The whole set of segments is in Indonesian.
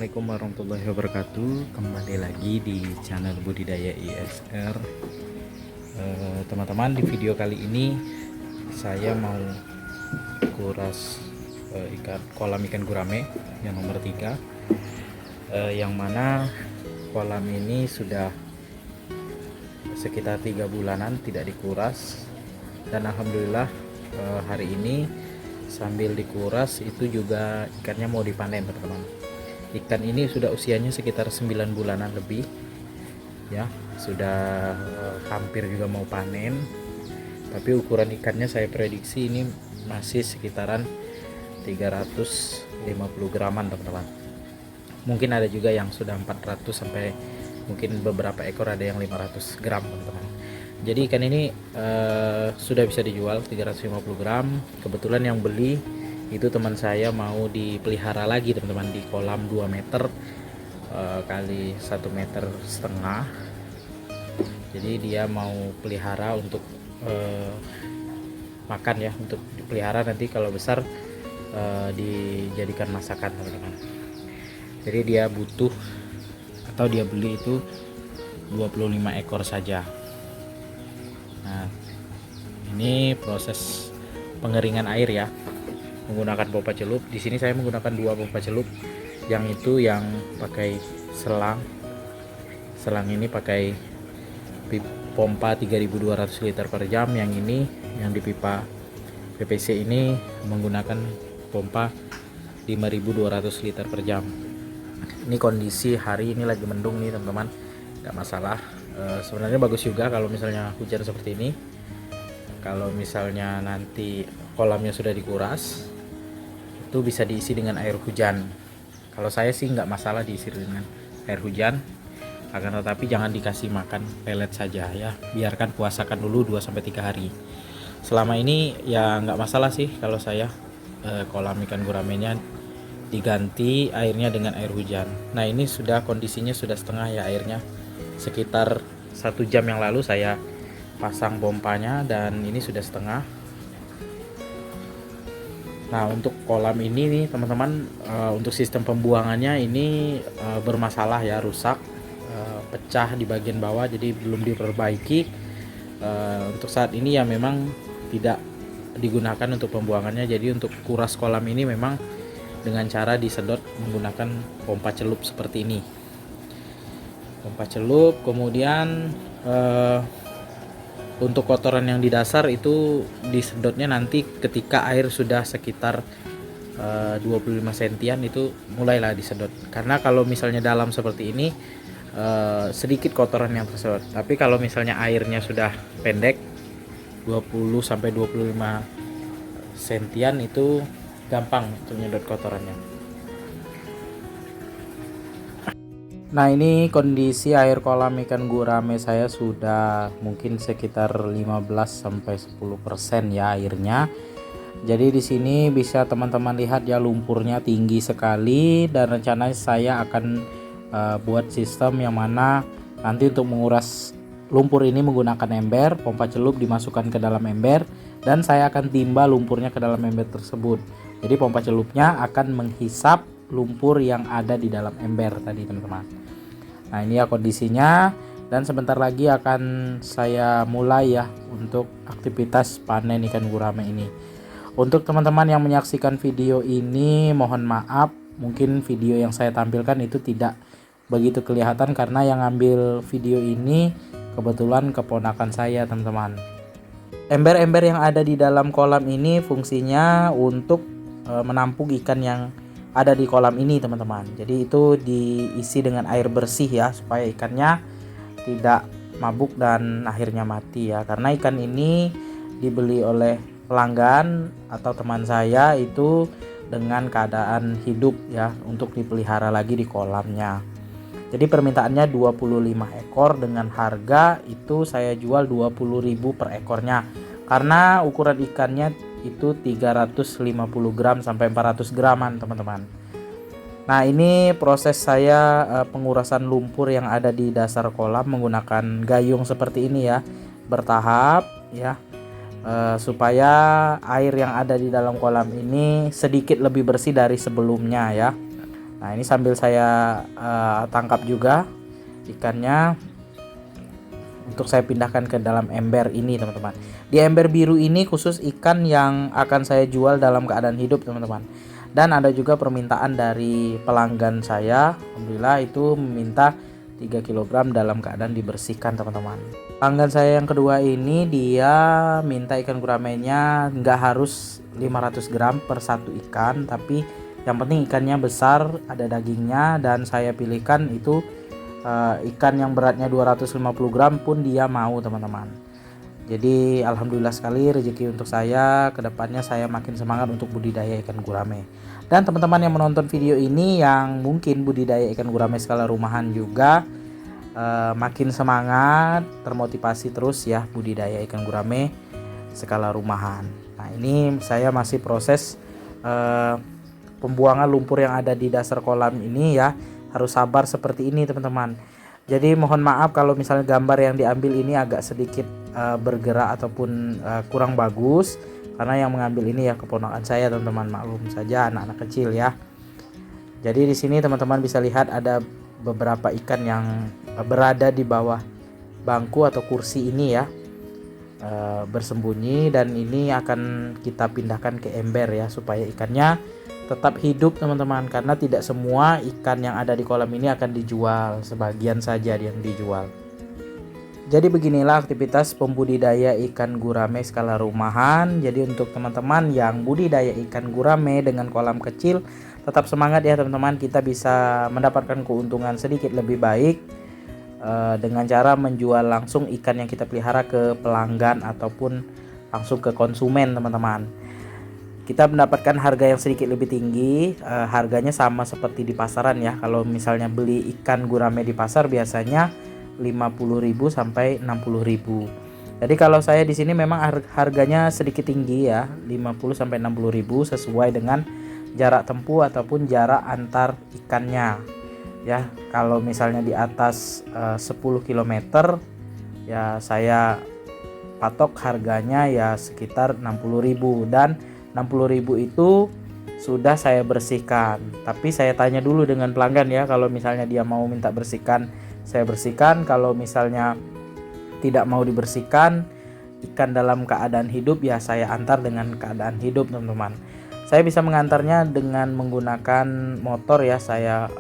Assalamualaikum warahmatullahi wabarakatuh. Kembali lagi di channel budidaya ISR. Teman-teman, di video kali ini saya mau kuras kolam ikan gurame yang nomor 3, yang mana kolam ini sudah sekitar 3 bulanan tidak dikuras, dan alhamdulillah hari ini sambil dikuras itu juga ikannya mau dipanen, teman-teman. Ikan ini sudah usianya sekitar 9 bulanan lebih ya, sudah hampir juga mau panen, tapi ukuran ikannya saya prediksi ini masih sekitaran 350 graman, teman-teman. Mungkin ada juga yang sudah 400, sampai mungkin beberapa ekor ada yang 500 gram, teman-teman. Jadi ikan ini sudah bisa dijual 350 gram. Kebetulan yang beli itu teman saya mau dipelihara lagi, teman-teman, di kolam 2 meter kali 1,5 meter. Jadi dia mau pelihara untuk makan ya, untuk dipelihara nanti kalau besar dijadikan masakan, teman-teman. Jadi dia butuh atau dia beli itu 25 ekor saja. Nah, ini proses pengeringan air ya, menggunakan pompa celup. Di sini saya menggunakan 2 pompa celup. Yang itu yang pakai selang. Selang ini pakai pompa 3200 liter per jam. Yang ini yang di pipa PVC ini menggunakan pompa 5200 liter per jam. Ini kondisi hari ini lagi mendung nih, teman-teman. Nggak masalah. Sebenarnya bagus juga kalau misalnya hujan seperti ini. Kalau misalnya nanti kolamnya sudah dikuras, itu bisa diisi dengan air hujan. Kalau saya sih nggak masalah diisi dengan air hujan, akan tetapi jangan dikasih makan pelet saja ya, biarkan puasakan dulu 2-3 hari. Selama ini ya nggak masalah sih kalau saya kolam ikan guramenya diganti airnya dengan air hujan. Nah, ini sudah kondisinya sudah setengah ya airnya. Sekitar 1 jam yang lalu saya pasang pompanya dan ini sudah setengah. Nah, untuk kolam ini nih, teman-teman, untuk sistem pembuangannya ini bermasalah ya, rusak, pecah di bagian bawah, jadi belum diperbaiki. Untuk saat ini ya memang tidak digunakan untuk pembuangannya. Jadi untuk kuras kolam ini memang dengan cara disedot menggunakan pompa celup seperti ini. Pompa celup, kemudian untuk kotoran yang di dasar itu disedotnya nanti ketika air sudah sekitar 25 sentian itu mulailah disedot. Karena kalau misalnya dalam seperti ini sedikit kotoran yang tersedot. Tapi kalau misalnya airnya sudah pendek 20-25 sentian itu gampang untuk menyedot kotorannya. Nah, ini kondisi air kolam ikan gurame saya sudah mungkin sekitar 15-10% ya airnya. Jadi di sini bisa teman-teman lihat ya, lumpurnya tinggi sekali, dan rencananya saya akan buat sistem yang mana nanti untuk menguras lumpur ini menggunakan ember, pompa celup dimasukkan ke dalam ember, dan saya akan timba lumpurnya ke dalam ember tersebut. Jadi pompa celupnya akan menghisap lumpur yang ada di dalam ember tadi, teman-teman. Nah, ini ya kondisinya, dan sebentar lagi akan saya mulai ya untuk aktivitas panen ikan gurame ini. Untuk teman-teman yang menyaksikan video ini, mohon maaf, mungkin video yang saya tampilkan itu tidak begitu kelihatan karena yang ngambil video ini kebetulan keponakan saya, teman-teman. Ember-ember yang ada di dalam kolam ini fungsinya untuk menampung ikan yang ada di kolam ini, teman-teman. Jadi itu diisi dengan air bersih ya, supaya ikannya tidak mabuk dan akhirnya mati ya. Karena ikan ini dibeli oleh pelanggan atau teman saya itu dengan keadaan hidup ya, untuk dipelihara lagi di kolamnya. Jadi permintaannya 25 ekor dengan harga itu saya jual 20.000 per ekornya. Karena ukuran ikannya itu 350 gram sampai 400 graman, teman-teman. Nah, ini proses saya pengurasan lumpur yang ada di dasar kolam menggunakan gayung seperti ini ya, bertahap ya, supaya air yang ada di dalam kolam ini sedikit lebih bersih dari sebelumnya ya. Nah, ini sambil saya tangkap juga ikannya untuk saya pindahkan ke dalam ember ini, teman-teman. Di ember biru ini khusus ikan yang akan saya jual dalam keadaan hidup, teman-teman. Dan ada juga permintaan dari pelanggan saya, alhamdulillah itu meminta 3 kg dalam keadaan dibersihkan, teman-teman. Pelanggan saya yang kedua ini dia minta ikan guramenya nggak harus 500 gram per satu ikan, tapi yang penting ikannya besar, ada dagingnya, dan saya pilihkan itu ikan yang beratnya 250 gram pun dia mau, teman-teman. Jadi alhamdulillah sekali rezeki untuk saya. Kedepannya saya makin semangat untuk budidaya ikan gurame. Dan teman-teman yang menonton video ini yang mungkin budidaya ikan gurame skala rumahan juga makin semangat, termotivasi terus ya budidaya ikan gurame skala rumahan. Nah, ini saya masih proses pembuangan lumpur yang ada di dasar kolam ini ya. Harus sabar seperti ini, teman-teman. Jadi mohon maaf kalau misalnya gambar yang diambil ini agak sedikit bergerak ataupun kurang bagus, karena yang mengambil ini ya keponakan saya, teman-teman. Maklum saja anak-anak kecil ya. Jadi di sini teman-teman bisa lihat ada beberapa ikan yang berada di bawah bangku atau kursi ini ya, bersembunyi, dan ini akan kita pindahkan ke ember ya supaya ikannya tetap hidup, teman-teman, karena tidak semua ikan yang ada di kolam ini akan dijual, sebagian saja yang dijual. Jadi beginilah aktivitas pembudidaya ikan gurame skala rumahan. Jadi untuk teman-teman yang budidaya ikan gurame dengan kolam kecil, tetap semangat ya, teman-teman. Kita bisa mendapatkan keuntungan sedikit lebih baik dengan cara menjual langsung ikan yang kita pelihara ke pelanggan ataupun langsung ke konsumen, teman-teman. Kita mendapatkan harga yang sedikit lebih tinggi, harganya sama seperti di pasaran ya. Kalau misalnya beli ikan gurame di pasar biasanya 50.000 sampai 60.000. Jadi kalau saya di sini memang harganya sedikit tinggi ya, 50 sampai 60.000 sesuai dengan jarak tempuh ataupun jarak antar ikannya. Ya, kalau misalnya di atas 10 km ya saya patok harganya ya sekitar 60.000, dan 60.000 itu sudah saya bersihkan. Tapi saya tanya dulu dengan pelanggan ya, kalau misalnya dia mau minta bersihkan, saya bersihkan. Kalau misalnya tidak mau dibersihkan, ikan dalam keadaan hidup ya saya antar dengan keadaan hidup, teman-teman. Saya bisa mengantarnya dengan menggunakan motor ya. Saya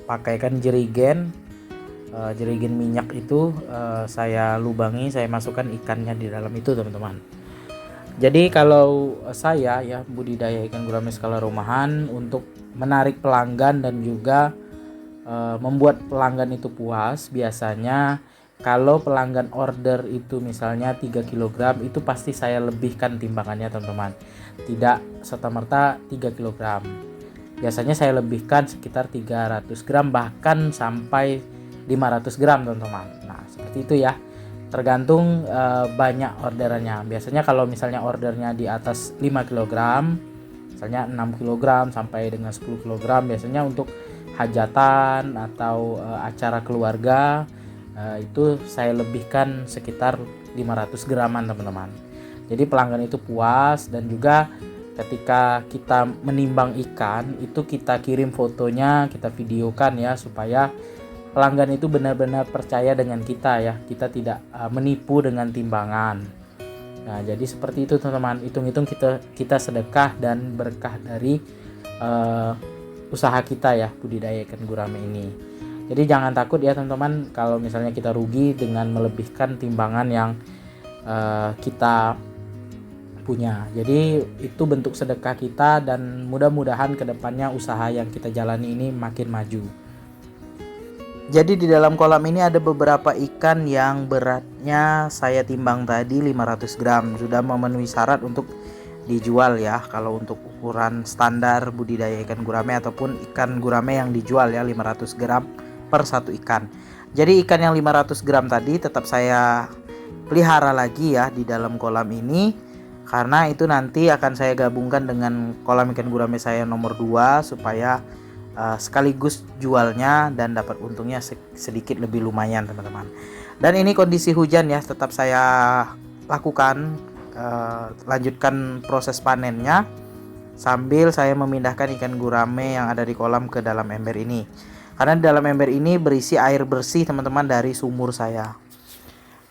pakaikan jerigen minyak itu, saya lubangi, saya masukkan ikannya di dalam itu, teman-teman. Jadi kalau saya ya budidaya ikan gurame skala rumahan untuk menarik pelanggan dan juga membuat pelanggan itu puas, biasanya kalau pelanggan order itu misalnya 3 kg itu pasti saya lebihkan timbangannya, teman-teman. Tidak serta-merta 3 kg. Biasanya saya lebihkan sekitar 300 gram bahkan sampai 500 gram, teman-teman. Nah, seperti itu ya. Tergantung banyak orderannya. Biasanya kalau misalnya ordernya di atas 5 kg, misalnya 6 kg sampai dengan 10 kg, biasanya untuk hajatan atau acara keluarga, itu saya lebihkan sekitar 500 graman, teman-teman. Jadi pelanggan itu puas, dan juga ketika kita menimbang ikan itu kita kirim fotonya, kita videokan ya, supaya pelanggan itu benar-benar percaya dengan kita ya. Kita tidak menipu dengan timbangan. Nah, jadi seperti itu, teman-teman. Hitung-hitung kita sedekah dan berkah dari usaha kita ya budidaya ikan gurame ini. Jadi jangan takut ya, teman-teman, kalau misalnya kita rugi dengan melebihkan timbangan yang kita punya. Jadi itu bentuk sedekah kita, dan mudah-mudahan kedepannya usaha yang kita jalani ini makin maju. Jadi di dalam kolam ini ada beberapa ikan yang beratnya saya timbang tadi 500 gram. Sudah memenuhi syarat untuk dijual ya. Kalau untuk ukuran standar budidaya ikan gurame ataupun ikan gurame yang dijual ya 500 gram per satu ikan. Jadi ikan yang 500 gram tadi tetap saya pelihara lagi ya di dalam kolam ini, karena itu nanti akan saya gabungkan dengan kolam ikan gurame saya nomor 2 supaya sekaligus jualnya dan dapat untungnya sedikit lebih lumayan, teman-teman. Dan ini kondisi hujan ya, tetap saya lakukan lanjutkan proses panennya sambil saya memindahkan ikan gurame yang ada di kolam ke dalam ember ini. Karena di dalam ember ini berisi air bersih teman-teman dari sumur saya.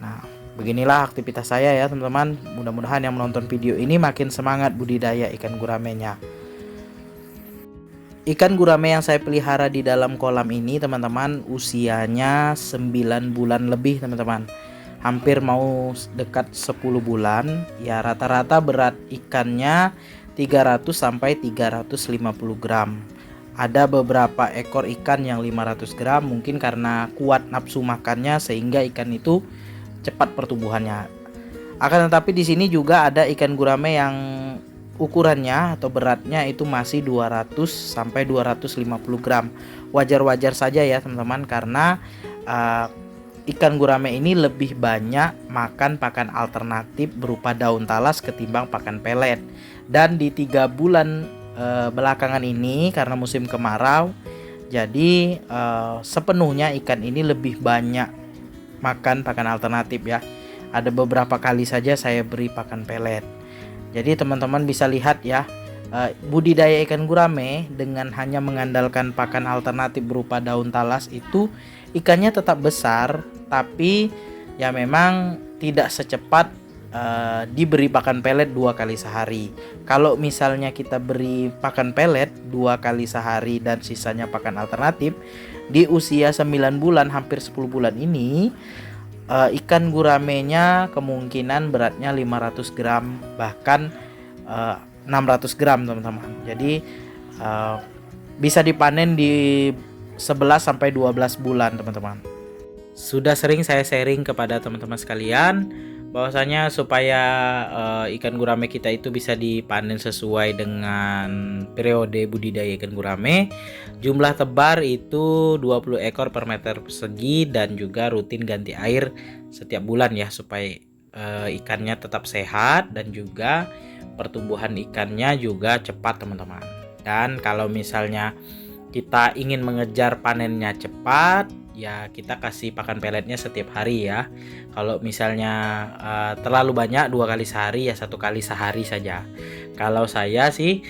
Nah, beginilah aktivitas saya ya teman-teman. Mudah-mudahan yang menonton video ini makin semangat budidaya ikan guramenya. Ikan gurame yang saya pelihara di dalam kolam ini teman-teman usianya 9 bulan lebih teman-teman. Hampir mau dekat 10 bulan. Ya rata-rata berat ikannya 300 sampai 350 gram. Ada beberapa ekor ikan yang 500 gram mungkin karena kuat nafsu makannya sehingga ikan itu cepat pertumbuhannya. Akan tetapi di sini juga ada ikan gurame yang ukurannya atau beratnya itu masih 200 sampai 250 gram. Wajar-wajar saja ya teman-teman karena ikan gurame ini lebih banyak makan pakan alternatif berupa daun talas ketimbang pakan pelet. Dan di 3 bulan belakangan ini karena musim kemarau, jadi sepenuhnya ikan ini lebih banyak makan pakan alternatif ya. Ada beberapa kali saja saya beri pakan pelet. Jadi teman-teman bisa lihat ya, budidaya ikan gurame dengan hanya mengandalkan pakan alternatif berupa daun talas itu ikannya tetap besar, tapi ya memang tidak secepat diberi pakan pelet 2 kali sehari. Kalau misalnya kita beri pakan pelet 2 kali sehari dan sisanya pakan alternatif, di usia 9 bulan hampir 10 bulan ini ikan guramenya kemungkinan beratnya 500 gram bahkan 600 gram teman-teman. Jadi bisa dipanen di 11 sampai 12 bulan teman-teman. Sudah sering saya sharing kepada teman-teman sekalian bahwasanya supaya ikan gurame kita itu bisa dipanen sesuai dengan periode budidaya ikan gurame, jumlah tebar itu 20 ekor per meter persegi dan juga rutin ganti air setiap bulan ya supaya ikannya tetap sehat dan juga pertumbuhan ikannya juga cepat teman-teman. Dan kalau misalnya kita ingin mengejar panennya cepat, ya kita kasih pakan peletnya setiap hari ya. Kalau misalnya terlalu banyak 2 kali sehari ya 1 kali sehari saja. Kalau saya sih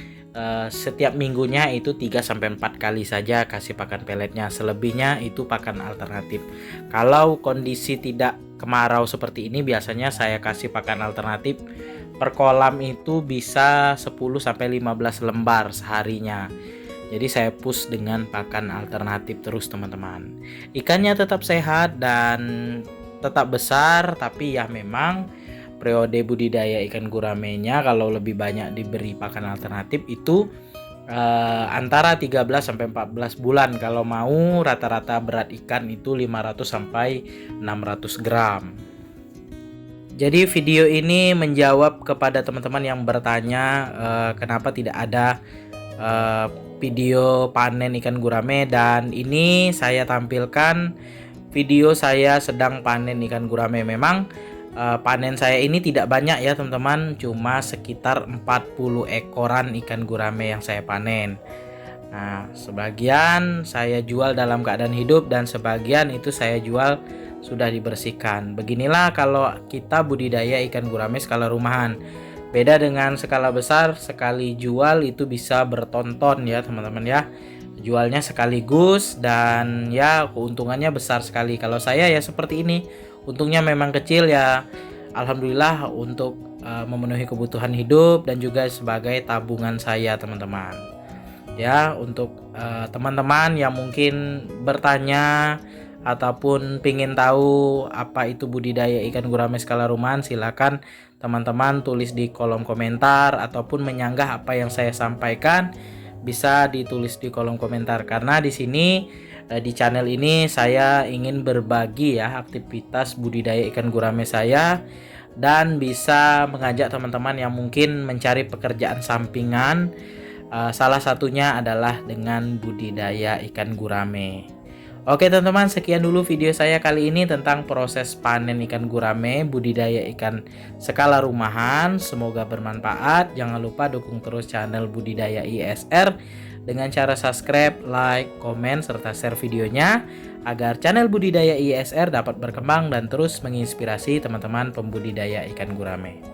setiap minggunya itu 3 sampai 4 kali saja kasih pakan peletnya. Selebihnya itu pakan alternatif. Kalau kondisi tidak kemarau seperti ini biasanya saya kasih pakan alternatif per kolam itu bisa 10 sampai 15 lembar seharinya. Jadi saya push dengan pakan alternatif terus teman-teman. Ikannya tetap sehat dan tetap besar, tapi ya memang periode budidaya ikan guramenya kalau lebih banyak diberi pakan alternatif itu antara 13 sampai 14 bulan. Kalau mau rata-rata berat ikan itu 500 sampai 600 gram. Jadi video ini menjawab kepada teman-teman yang bertanya kenapa tidak ada video panen ikan gurame, dan ini saya tampilkan video saya sedang panen ikan gurame. Memang panen saya ini tidak banyak ya teman-teman, cuma sekitar 40 ekoran ikan gurame yang saya panen. Nah, sebagian saya jual dalam keadaan hidup dan sebagian itu saya jual sudah dibersihkan. Beginilah kalau kita budidaya ikan gurame skala rumahan. Beda dengan skala besar, sekali jual itu bisa bertonton ya teman-teman ya. Jualnya sekaligus dan ya keuntungannya besar sekali. Kalau saya ya seperti ini, untungnya memang kecil ya. Alhamdulillah untuk memenuhi kebutuhan hidup dan juga sebagai tabungan saya teman-teman. Ya, untuk teman-teman yang mungkin bertanya ataupun pingin tahu apa itu budidaya ikan gurame skala rumahan, silakan teman-teman tulis di kolom komentar ataupun menyanggah apa yang saya sampaikan bisa ditulis di kolom komentar, karena di sini di channel ini saya ingin berbagi ya aktivitas budidaya ikan gurame saya dan bisa mengajak teman-teman yang mungkin mencari pekerjaan sampingan, salah satunya adalah dengan budidaya ikan gurame. Oke teman-teman, sekian dulu video saya kali ini tentang proses panen ikan gurame budidaya ikan skala rumahan. Semoga bermanfaat. Jangan lupa dukung terus channel Budidaya ISR dengan cara subscribe, like, komen, serta share videonya agar channel Budidaya ISR dapat berkembang dan terus menginspirasi teman-teman pembudidaya ikan gurame.